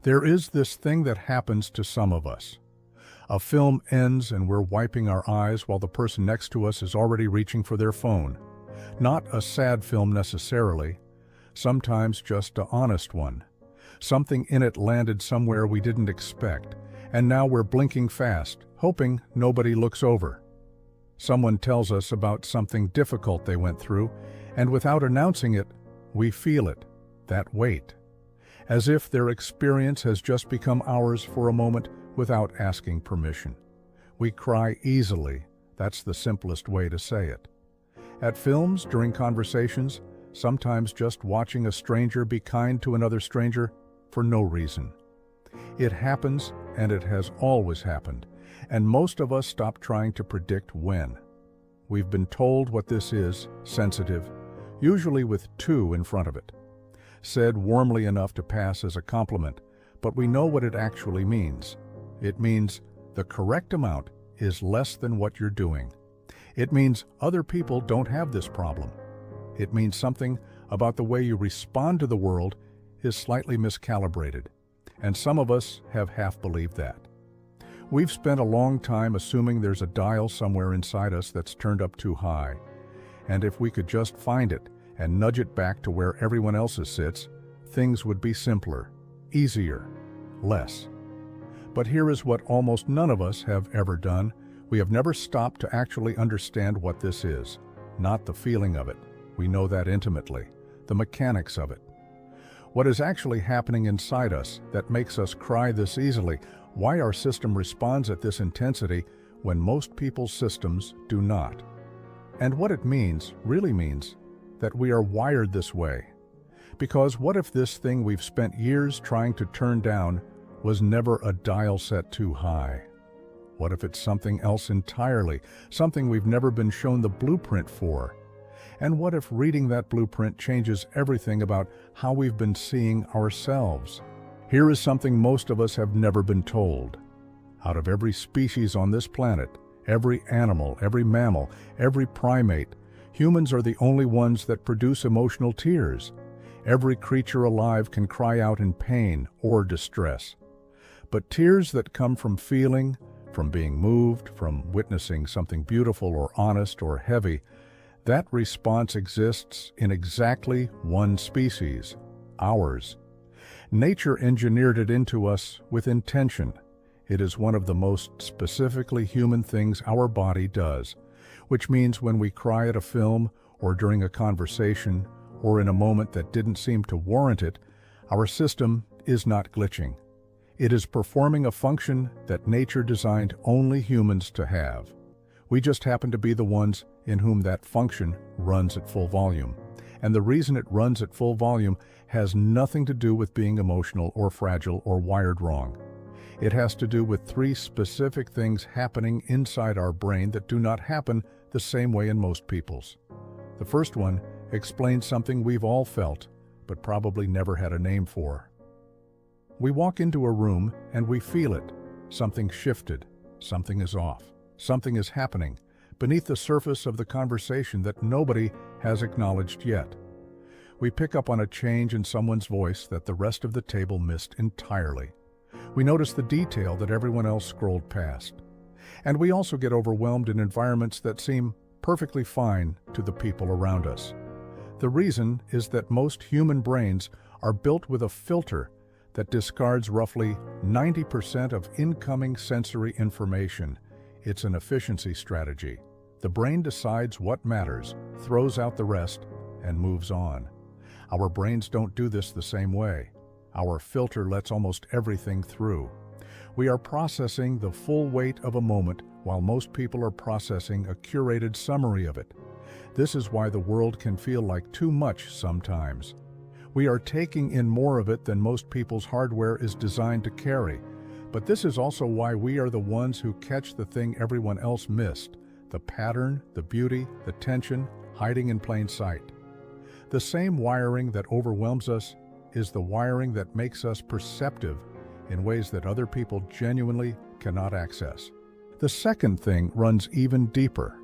There is this thing that happens to some of us. A film ends and we're wiping our eyes while the person next to us is already reaching for their phone. Not a sad film necessarily, sometimes just an honest one. Something in it landed somewhere we didn't expect, and now we're blinking fast, hoping nobody looks over. Someone tells us about something difficult they went through, and without announcing it, we feel it, that weight. As if their experience has just become ours for a moment without asking permission. We cry easily, that's the simplest way to say it. At films, during conversations, sometimes just watching a stranger be kind to another stranger for no reason. It happens, and it has always happened, and most of us stop trying to predict when. We've been told what this is, sensitive, usually with two in front of it. Said warmly enough to pass as a compliment, but we know what it actually means. It means the correct amount is less than what you're doing. It means other people don't have this problem. It means something about the way you respond to the world is slightly miscalibrated, and some of us have half believed that. We've spent a long time assuming there's a dial somewhere inside us that's turned up too high, and if we could just find it and nudge it back to where everyone else's sits, things would be simpler, easier, less. But here is what almost none of us have ever done. We have never stopped to actually understand what this is, not the feeling of it. We know that intimately, the mechanics of it. What is actually happening inside us that makes us cry this easily, why our system responds at this intensity when most people's systems do not. And what it means, really means, that we are wired this way. Because what if this thing we've spent years trying to turn down was never a dial set too high? What if it's something else entirely, something we've never been shown the blueprint for? And what if reading that blueprint changes everything about how we've been seeing ourselves? Here is something most of us have never been told. Out of every species on this planet, every animal, every mammal, every primate, humans are the only ones that produce emotional tears. Every creature alive can cry out in pain or distress. But tears that come from feeling, from being moved, from witnessing something beautiful or honest or heavy, that response exists in exactly one species, ours. Nature engineered it into us with intention. It is one of the most specifically human things our body does, which means when we cry at a film or during a conversation or in a moment that didn't seem to warrant it, our system is not glitching. It is performing a function that nature designed only humans to have. We just happen to be the ones in whom that function runs at full volume. And the reason it runs at full volume has nothing to do with being emotional or fragile or wired wrong. It has to do with three specific things happening inside our brain that do not happen the same way in most people's. The first one explains something we've all felt, but probably never had a name for. We walk into a room and we feel it. Something shifted. Something is off. Something is happening beneath the surface of the conversation that nobody has acknowledged yet. We pick up on a change in someone's voice that the rest of the table missed entirely. We notice the detail that everyone else scrolled past. And we also get overwhelmed in environments that seem perfectly fine to the people around us. The reason is that most human brains are built with a filter that discards roughly 90% of incoming sensory information. It's an efficiency strategy. The brain decides what matters, throws out the rest, and moves on. Our brains don't do this the same way. Our filter lets almost everything through. We are processing the full weight of a moment while most people are processing a curated summary of it. This is why the world can feel like too much sometimes. We are taking in more of it than most people's hardware is designed to carry. But this is also why we are the ones who catch the thing everyone else missed, the pattern, the beauty, the tension, hiding in plain sight. The same wiring that overwhelms us is the wiring that makes us perceptive in ways that other people genuinely cannot access. The second thing runs even deeper.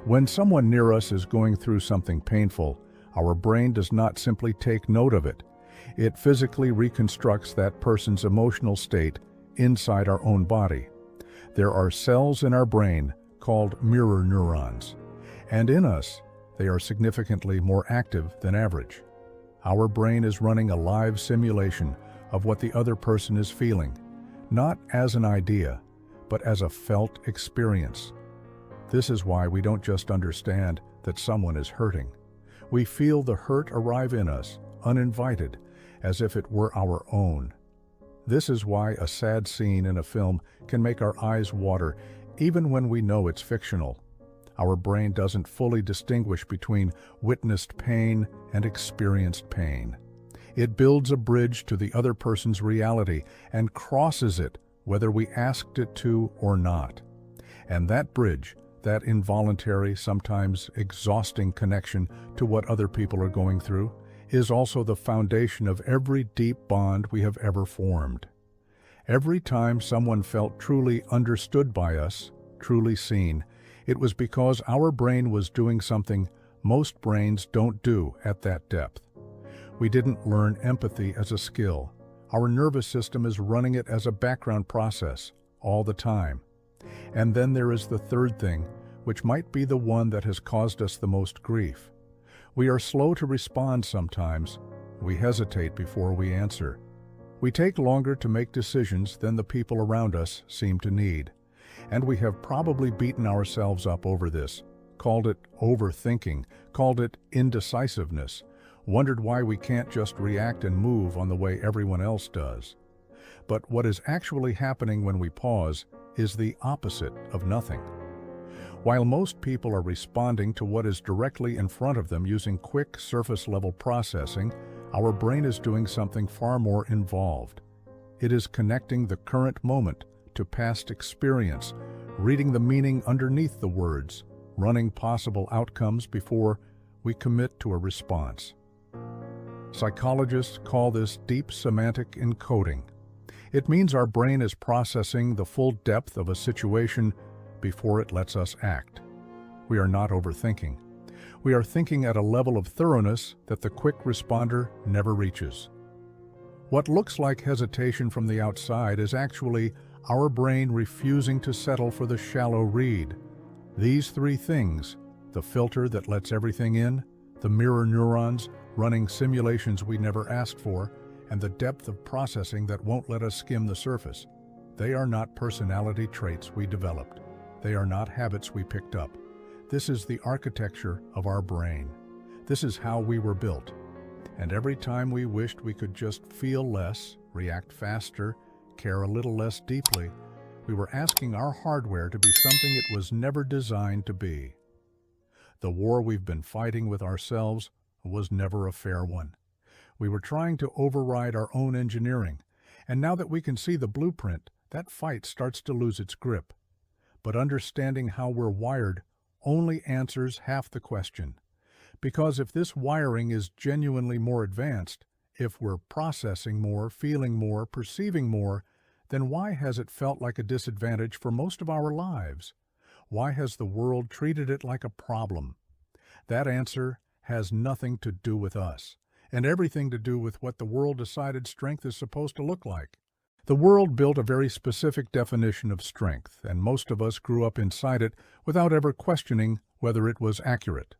When someone near us is going through something painful, our brain does not simply take note of it. It physically reconstructs that person's emotional state inside our own body. There are cells in our brain called mirror neurons, and in us, they are significantly more active than average. Our brain is running a live simulation of what the other person is feeling, not as an idea, but as a felt experience. This is why we don't just understand that someone is hurting. We feel the hurt arrive in us, uninvited, as if it were our own. This is why a sad scene in a film can make our eyes water, even when we know it's fictional. Our brain doesn't fully distinguish between witnessed pain and experienced pain. It builds a bridge to the other person's reality and crosses it whether we asked it to or not. And that bridge, that involuntary, sometimes exhausting connection to what other people are going through, is also the foundation of every deep bond we have ever formed. Every time someone felt truly understood by us, truly seen, it was because our brain was doing something most brains don't do at that depth. We didn't learn empathy as a skill. Our nervous system is running it as a background process all the time. And then there is the third thing, which might be the one that has caused us the most grief. We are slow to respond sometimes. We hesitate before we answer. We take longer to make decisions than the people around us seem to need. And we have probably beaten ourselves up over this, called it overthinking, called it indecisiveness, wondered why we can't just react and move on the way everyone else does. But what is actually happening when we pause is the opposite of nothing. While most people are responding to what is directly in front of them using quick surface-level processing, our brain is doing something far more involved. It is connecting the current moment to past experience, reading the meaning underneath the words, running possible outcomes before we commit to a response. Psychologists call this deep semantic encoding. It means our brain is processing the full depth of a situation before it lets us act. We are not overthinking. We are thinking at a level of thoroughness that the quick responder never reaches. What looks like hesitation from the outside is actually our brain refusing to settle for the shallow read. These three things, the filter that lets everything in, the mirror neurons running simulations we never asked for, and the depth of processing that won't let us skim the surface, they are not personality traits we developed. They are not habits we picked up. This is the architecture of our brain. This is how we were built. And every time we wished we could just feel less, react faster, care a little less deeply, we were asking our hardware to be something it was never designed to be. The war we've been fighting with ourselves was never a fair one. We were trying to override our own engineering, and now that we can see the blueprint, that fight starts to lose its grip. But understanding how we're wired only answers half the question. Because if this wiring is genuinely more advanced, if we're processing more, feeling more, perceiving more, then why has it felt like a disadvantage for most of our lives? Why has the world treated it like a problem? That answer has nothing to do with us, and everything to do with what the world decided strength is supposed to look like. The world built a very specific definition of strength, and most of us grew up inside it without ever questioning whether it was accurate.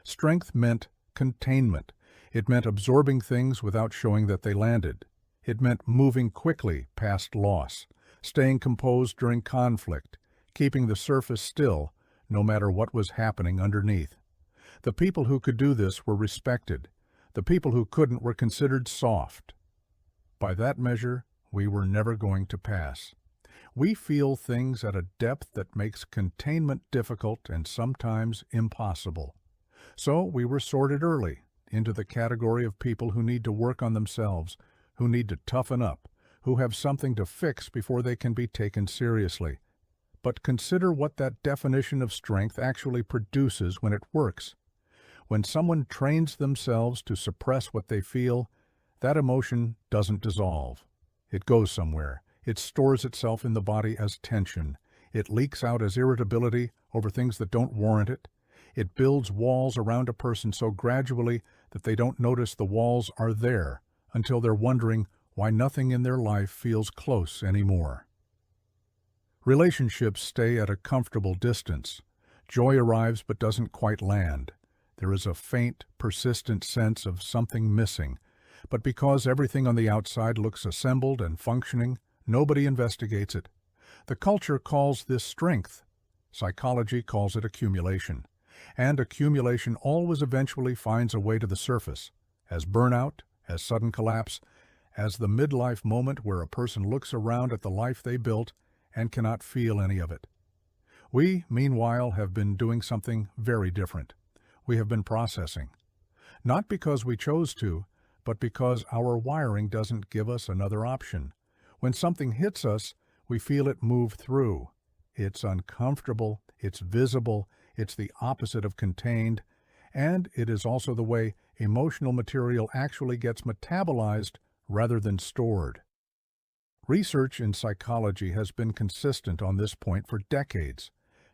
Strength meant containment. It meant absorbing things without showing that they landed. It meant moving quickly past loss, staying composed during conflict, keeping the surface still no matter what was happening underneath. The people who could do this were respected. The people who couldn't were considered soft. By that measure, we were never going to pass. We feel things at a depth that makes containment difficult and sometimes impossible. So we were sorted early into the category of people who need to work on themselves, who need to toughen up, who have something to fix before they can be taken seriously. But consider what that definition of strength actually produces when it works. When someone trains themselves to suppress what they feel, that emotion doesn't dissolve. It goes somewhere. It stores itself in the body as tension. It leaks out as irritability over things that don't warrant it. It builds walls around a person so gradually that they don't notice the walls are there until they're wondering why nothing in their life feels close anymore. Relationships stay at a comfortable distance. Joy arrives but doesn't quite land. There is a faint, persistent sense of something missing, but because everything on the outside looks assembled and functioning, nobody investigates it. The culture calls this strength. Psychology calls it accumulation. And accumulation always eventually finds a way to the surface, as burnout, as sudden collapse, as the midlife moment where a person looks around at the life they built and cannot feel any of it. We, meanwhile, have been doing something very different. We have been processing. Not because we chose to, but because our wiring doesn't give us another option. When something hits us, we feel it move through. It's uncomfortable, it's visible, it's the opposite of contained, and it is also the way emotional material actually gets metabolized rather than stored. Research in psychology has been consistent on this point for decades.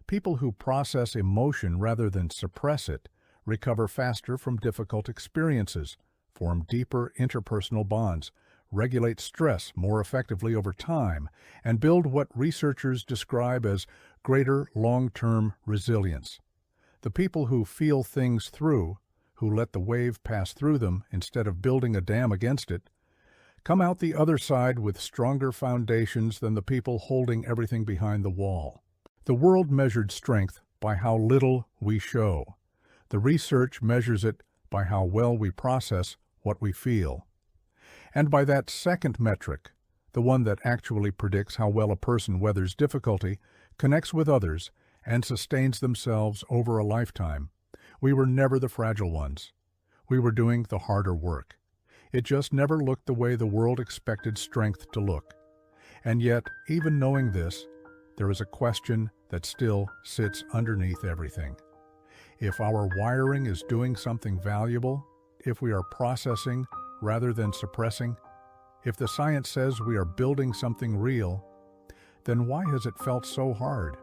People who process emotion rather than suppress it recover faster from difficult experiences, form deeper interpersonal bonds, regulate stress more effectively over time, and build what researchers describe as greater long-term resilience. The people who feel things through, who let the wave pass through them instead of building a dam against it, come out the other side with stronger foundations than the people holding everything behind the wall. The world measured strength by how little we show. The research measures it by how well we process what we feel. And by that second metric, the one that actually predicts how well a person weathers difficulty, connects with others, and sustains themselves over a lifetime, we were never the fragile ones. We were doing the harder work. It just never looked the way the world expected strength to look. And yet, even knowing this, there is a question that still sits underneath everything. If our wiring is doing something valuable, if we are processing rather than suppressing, if the science says we are building something real, then why has it felt so hard?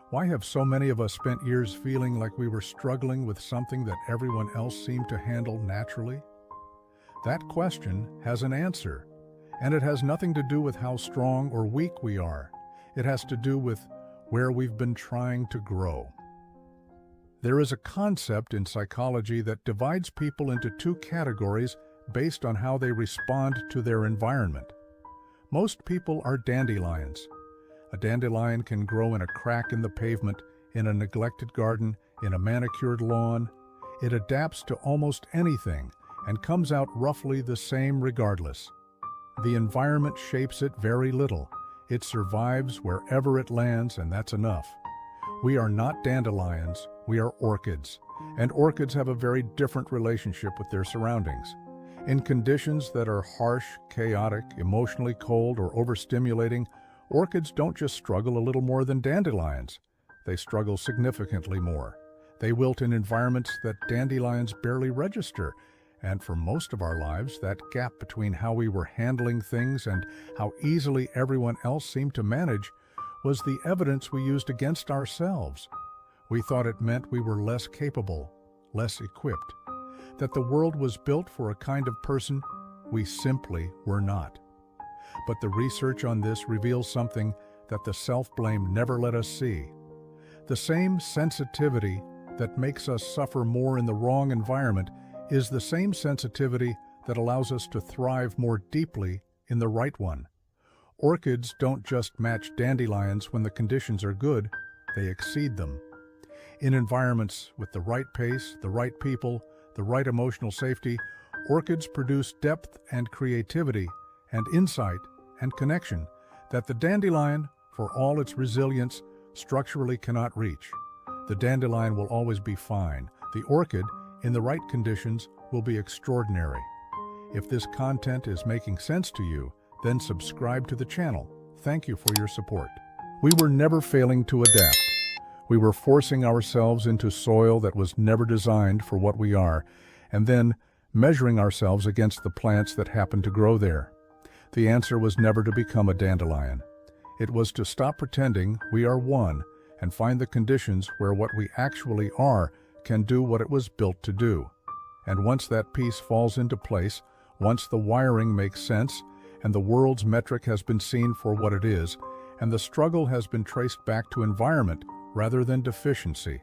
Why have so many of us spent years feeling like we were struggling with something that everyone else seemed to handle naturally? That question has an answer, and it has nothing to do with how strong or weak we are. It has to do with where we've been trying to grow. There is a concept in psychology that divides people into two categories based on how they respond to their environment. Most people are dandelions. A dandelion can grow in a crack in the pavement, in a neglected garden, in a manicured lawn. It adapts to almost anything and comes out roughly the same regardless. The environment shapes it very little. It survives wherever it lands, and that's enough. We are not dandelions, we are orchids, and orchids have a very different relationship with their surroundings. In conditions that are harsh, chaotic, emotionally cold, or overstimulating, orchids don't just struggle a little more than dandelions. They struggle significantly more. They wilt in environments that dandelions barely register, and for most of our lives, that gap between how we were handling things and how easily everyone else seemed to manage was the evidence we used against ourselves. We thought it meant we were less capable, less equipped, that the world was built for a kind of person we simply were not. But the research on this reveals something that the self-blame never let us see. The same sensitivity that makes us suffer more in the wrong environment is the same sensitivity that allows us to thrive more deeply in the right one. Orchids don't just match dandelions when the conditions are good, they exceed them. In environments with the right pace, the right people, the right emotional safety, orchids produce depth and creativity and insight and connection that the dandelion, for all its resilience, structurally cannot reach. The dandelion will always be fine. The orchid, in the right conditions, will be extraordinary. If this content is making sense to you, then subscribe to the channel. Thank you for your support. We were never failing to adapt. We were forcing ourselves into soil that was never designed for what we are, and then measuring ourselves against the plants that happened to grow there. The answer was never to become a dandelion. It was to stop pretending we are one and find the conditions where what we actually are can do what it was built to do. And once that piece falls into place, Once the wiring makes sense, and the world's metric has been seen for what it is, and the struggle has been traced back to environment rather than deficiency,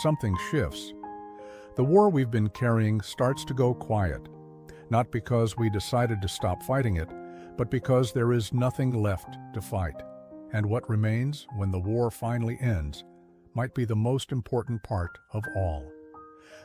something shifts. The war we've been carrying starts to go quiet, not because we decided to stop fighting it, but because there is nothing left to fight. And what remains when the war finally ends might be the most important part of all.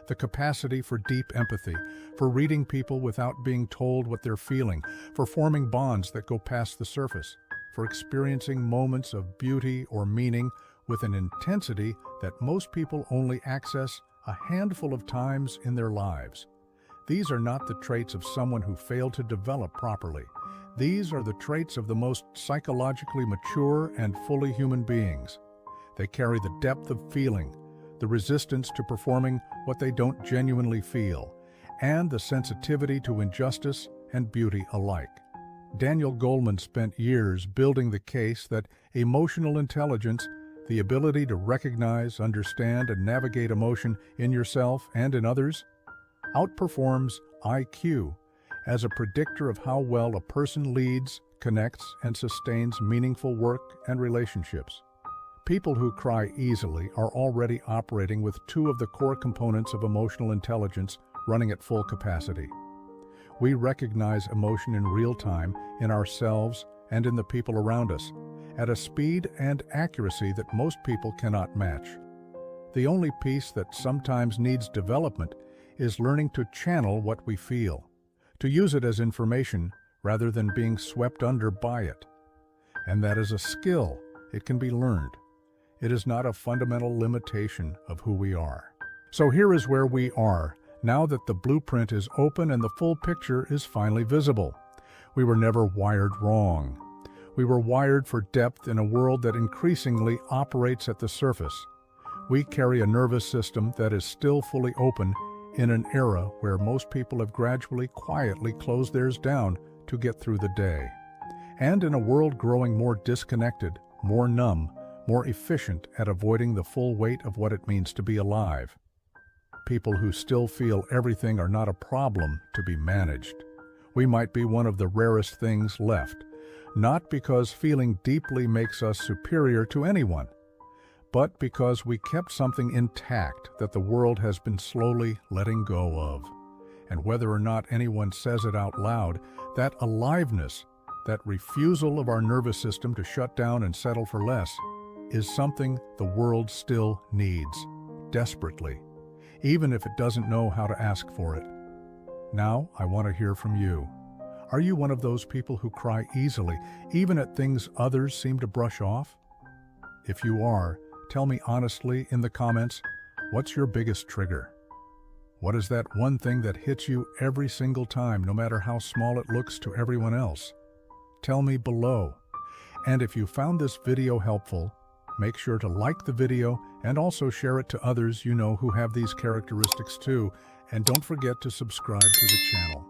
The capacity for deep empathy, for reading people without being told what they're feeling, for forming bonds that go past the surface, for experiencing moments of beauty or meaning with an intensity that most people only access a handful of times in their lives. These are not the traits of someone who failed to develop properly. These are the traits of the most psychologically mature and fully human beings. They carry the depth of feeling, the resistance to performing what they don't genuinely feel, and the sensitivity to injustice and beauty alike. Daniel Goleman spent years building the case that emotional intelligence, the ability to recognize, understand, and navigate emotion in yourself and in others, outperforms IQ as a predictor of how well a person leads, connects, and sustains meaningful work and relationships. People who cry easily are already operating with two of the core components of emotional intelligence running at full capacity. We recognize emotion in real time in ourselves and in the people around us, at a speed and accuracy that most people cannot match. The only piece that sometimes needs development is learning to channel what we feel, to use it as information rather than being swept under by it. And that is a skill. It can be learned. It is not a fundamental limitation of who we are. So here is where we are, now that the blueprint is open and the full picture is finally visible. We were never wired wrong. We were wired for depth in a world that increasingly operates at the surface. We carry a nervous system that is still fully open in an era where most people have gradually, quietly closed theirs down to get through the day. And in a world growing more disconnected, more numb, more efficient at avoiding the full weight of what it means to be alive. People who still feel everything are not a problem to be managed. We might be one of the rarest things left, not because feeling deeply makes us superior to anyone, but because we kept something intact that the world has been slowly letting go of. And whether or not anyone says it out loud, that aliveness, that refusal of our nervous system to shut down and settle for less, is something the world still needs, desperately, even if it doesn't know how to ask for it. Now, I want to hear from you. Are you one of those people who cry easily, even at things others seem to brush off? If you are, tell me honestly in the comments, what's your biggest trigger? What is that one thing that hits you every single time, no matter how small it looks to everyone else? Tell me below. And if you found this video helpful, make sure to like the video and also share it to others you know who have these characteristics too. And don't forget to subscribe to the channel.